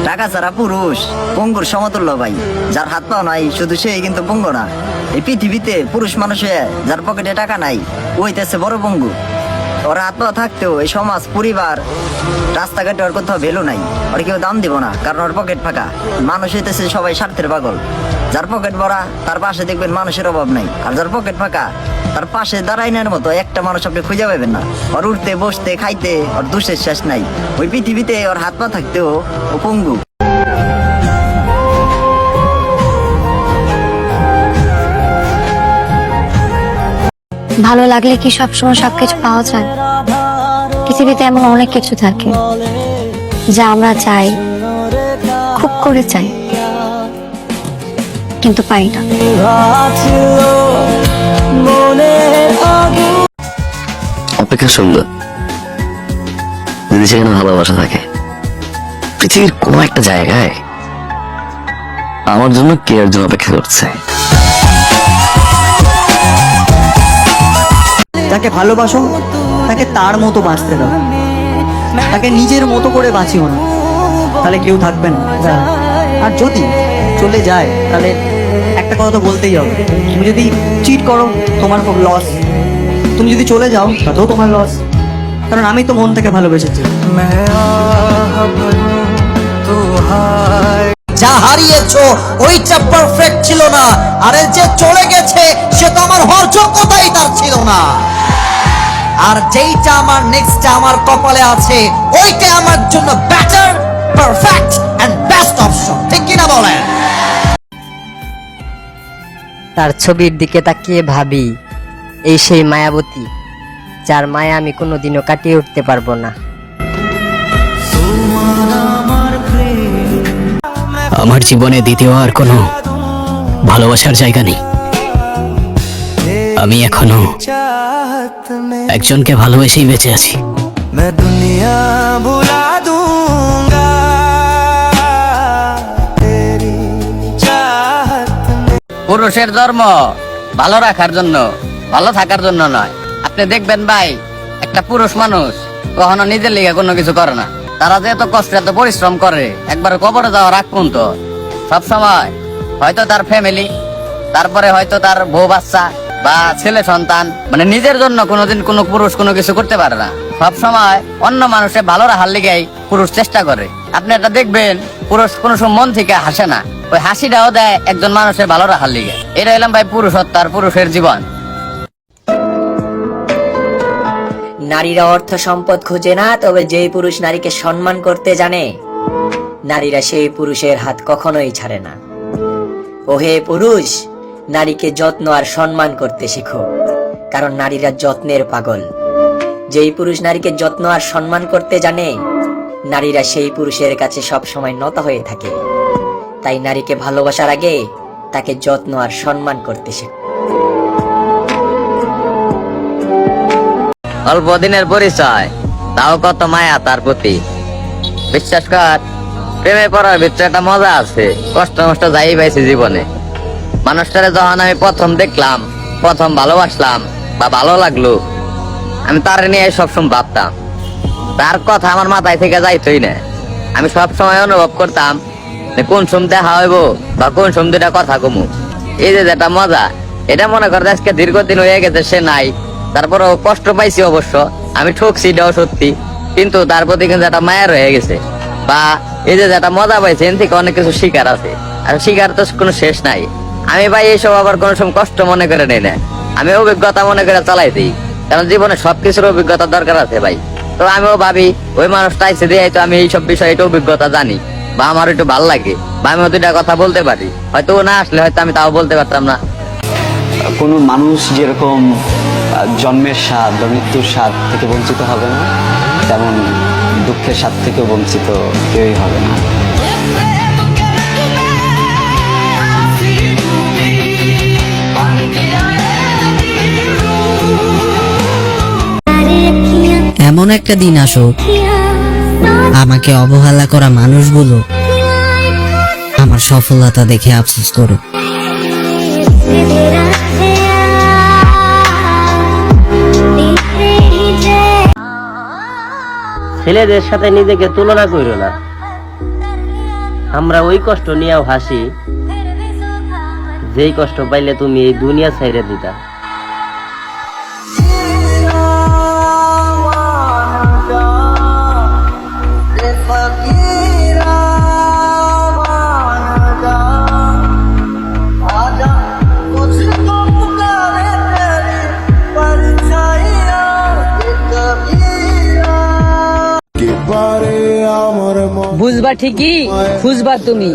টাকা ছাড়া পুরুষ পঙ্গুর সমতুল্য ভাই। যার হাত পাও নাই শুধু সেই কিন্তু পঙ্গু না। এই পৃথিবীতে পুরুষ মানুষে যার পকেটে টাকা নাই ওইতেছে বড় পঙ্গু। ওর হাত পা থাকতেও এই সমাজ পরিবার রাস্তাঘাটে ওর কোথাও ভ্যালু নাই, ওর কেউ দাম দিব না, কারণ ওর পকেট ফাঁকা। মানুষ হইতেছে সবাই স্বার্থের পাগল। যার পকেট ভরা তার পাশে দেখবেন মানুষের অভাব নাই, আর যার পকেট ফাঁকা তার পাশে দাঁড়াইনের মতো একটা মানুষ আপনি খুঁজে পাবেন না। ওর উঠতে বসতে খাইতে ওর দুষের শেষ নাই। ওই পৃথিবীতে ওর হাত পা থাকতেও ও পঙ্গু। ভালো লাগলে কি সবসময় সবকিছু পাওয়া যায়? পৃথিবীতে এমন অনেক কিছু থাকে যা আমরা চাই, খুব করে চাই, কিন্তু পাই না। অপেক্ষা সুন্দর, যদি সেখানে ভালোবাসা থাকে। পৃথিবীর কোনো একটা জায়গায় আমার জন্য কে একজন অপেক্ষা করছে। তাকে ভালোবাসো, তাকে তার মতো বাঁচতে দাও, তাকে নিজের মতো করে বাঁচিও না, তাহলে কেউ থাকবে না। আর যদি চলে যায় তাহলে একটা কথা তো বলতেই হবে, তুমি যদি চিট করো তোমার খুব লস, তুমি যদি চলে যাও তাতেও তোমার লস, কারণ আমি তো মন থেকে ভালোবেসেছি। যা হারিয়েছো ওইটা পারফেক্ট ছিল না, আরে যে চলে গেছে সে তো আমার হওয়ার যোগ্যতাই তার ছিল না। আর যেইটা আমার নেক্সট আমার কপালে আছে ওইটা আমার জন্য better, perfect and best option, ঠিক কিনা বলেন? তার ছবির দিকে তাকিয়ে ভাবি, এই সেই মায়াবতী যার মায়া আমি কোনোদিনও কাটিয়ে উঠতে পারবো না। আমার জীবনে দ্বিতীয় আর কোনো ভালোবাসার জায়গা নেই। আমি এখনো একজনকে ভালোবেসেই বেঁচে আছি। পুরুষের ধর্ম ভালো রাখার জন্য, ভালো থাকার জন্য নয়। আপনি দেখবেন ভাই, একটা পুরুষ মানুষ কখনো নিজের লিগে কোনো কিছু করে না। তারা যে এত কষ্ট এত পরিশ্রম করে একবার কবরে যাওয়ার আগ পর্যন্ত সব সময় হয়তো তার ফ্যামিলি, তারপরে হয়তো তার বউ বাচ্চা বা ছেলে সন্তান, মানে নিজের জন্য কোনোদিন কোনো পুরুষ কোনো কিছু করতে পারে না। সব সময় অন্য মানুষের ভালো রাখার লিগেই পুরুষ চেষ্টা করে। আপনি এটা দেখবেন, পুরুষ কোনো সময় মন থেকে হাসে না, ওই হাসিটাও দেয় একজন মানুষের ভালো রাখার লিগে। এটা এলাম ভাই পুরুষত্ব আর পুরুষের জীবন। নারীরা অর্থ সম্পদ খুঁজে না, তবে যেই পুরুষ নারীকে সম্মান করতে জানে, নারীরা সেই পুরুষের হাত কখনোই ছাড়ে না। ওহে পুরুষ, নারীকে যত্ন আর সম্মান করতে শেখো, কারণ নারীরা যত্নের পাগল। যেই পুরুষ নারীকে যত্ন আর সম্মান করতে জানে, নারীরা সেই পুরুষের কাছে সব সময় নত হয়ে থাকে। তাই নারীকে ভালোবাসার আগে তাকে যত্ন আর সম্মান করতে শেখো। অল্প দিনের পরিচয়, তাও কত মায়া তার প্রতি। বিশ্বাস কর, প্রেমে পড়ার ভিতরে একটা মজা আছে, কষ্ট মষ্ট যাই পাইছি জীবনে। মানুষটারে যখন আমি প্রথম দেখলাম, প্রথম ভালোবাসলাম বা ভালো লাগলো, আমি তার নিয়ে সবসময় ভাবতাম। তার কথা আমার মাথায় থেকে যাইতই না। আমি সবসময় অনুভব করতাম কোন সময় দেখা হইব বা কোন সময় দুটা কথা কমু। এই যে যেটা মজা, এটা মনে করে আজকে দীর্ঘদিন হয়ে গেছে সে নাই, তারপরেও কষ্ট পাইছি অবশ্য, আমি ঠকছি এটাও সত্যি, কিন্তু তার প্রতি কিন্তু একটা মায়া রয়ে গেছে। বা এই যে যেটা মজা পাইছে এর থেকে অনেক কিছু শিকার আছে, আর শিকার তো কোনো শেষ নাই। আমি ভাই এইসব আবার কোনো সময় কষ্ট মনে করে নেই না, আমি অভিজ্ঞতা মনে করে চালাই দিই, কারণ জীবনে সবকিছুর অভিজ্ঞতা দরকার আছে ভাই। তো আমিও ভাবি ওই মানুষটা আইসে দিয়ে তো আমি এইসব বিষয়ে একটু অভিজ্ঞতা জানি বা আমার একটু ভালো লাগে, বা আমিও দুইটা কথা বলতে পারি। হয়তো ও না আসলে হয়তো আমি তাও বলতে পারতাম না। কোনো মানুষ যেরকম জন্মের স্বাদ বা মৃত্যুর স্বাদ থেকে বঞ্চিত হবে না, তেমন দুঃখের স্বাদ থেকেও বঞ্চিত কেউই হবে না। এমন একটা দিন আসুক, আমাকে অবহেলা করা মানুষগুলো আমার সফলতা দেখে আফসোস করুক। ছেলেদের সাথে নিজেকে তুলনা করো না, আমরা ওই কষ্ট নিয়েও হাসি যেই কষ্ট পাইলে তুমি এই দুনিয়া ছাইরে দিতা। বুঝবা ঠিকই, খুঁজবা তুমি,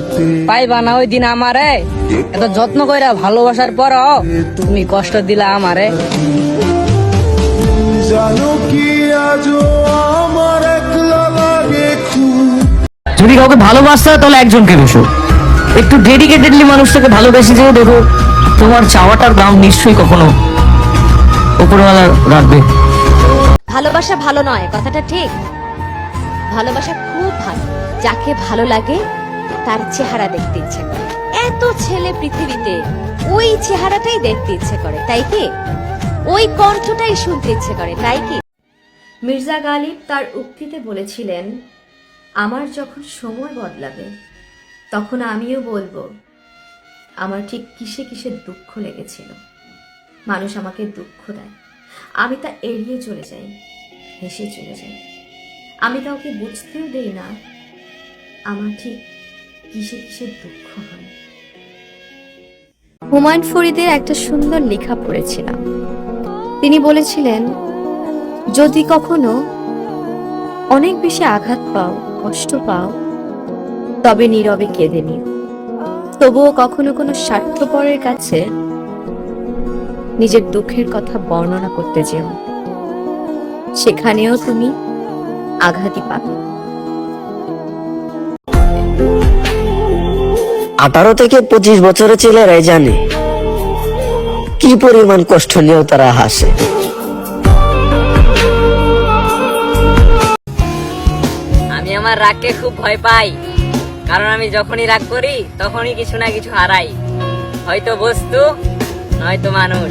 পাইবা না ওই দিন আমারে। এত যত্ন কইরা ভালোবাসার পরও তুমি কষ্ট দিলা আমারে। যদি কাউকে ভালোবাসতে হয় তাহলে একজনকে বেশো, একটু ডেডিকেটেডলি মানুষটাকে ভালোবেসে যেও, দেখো তোমার চাওয়াটার দাম নিশ্চয়ই কখনো উপরওয়ালা রাখবে। ভালোবাসা ভালো নয় কথাটা ঠিক, ভালোবাসা খুব ভালো। যাকে ভালো লাগে তার চেহারা দেখতে ইচ্ছে করে। এত ছেলে পৃথিবীতে ওই চেহারাটাই দেখতে ইচ্ছে করে, তাই কি? ওই কণ্ঠটাই শুনতে ইচ্ছে করে, তাই কি? মির্জা গালিব তার উক্তিতে বলেছিলেন, আমার যখন সময় বদলাবে তখন আমিও বলবো আমার ঠিক কিসে কিসে দুঃখ লেগেছিল। মানুষ আমাকে দুঃখ দেয়, আমি তা এড়িয়ে চলে যাই, হেসে চলে যাই। আমি কাউকে বুঝতেও দেই না আমার ঠিক কিসে কিসে দুঃখ হয়। হুমায়ুন ফরিদের একটা সুন্দর লেখা পড়েছিলাম। তিনি বলেছিলেন, যদি কখনো অনেক বেশি আঘাত পাও, কষ্ট পাও, তবে নীরবে কেঁদে নিও। তবুও কখনো কোনো স্বার্থপরের কাছে নিজের দুঃখের কথা বর্ণনা করতে যেও, সেখানেও তুমি আঘাতই পাবে। 18 থেকে 25 বছরের ছেলেরাই জানে কি পরিমাণ কষ্ট নিয়েও তারা হাসে। আমি আমার রাগকে খুব ভয় পাই, কারণ আমি যখনই রাগ করি তখনই কিছু না কিছু হারাই, হয়তো বস্তু নয়তো মানুষ।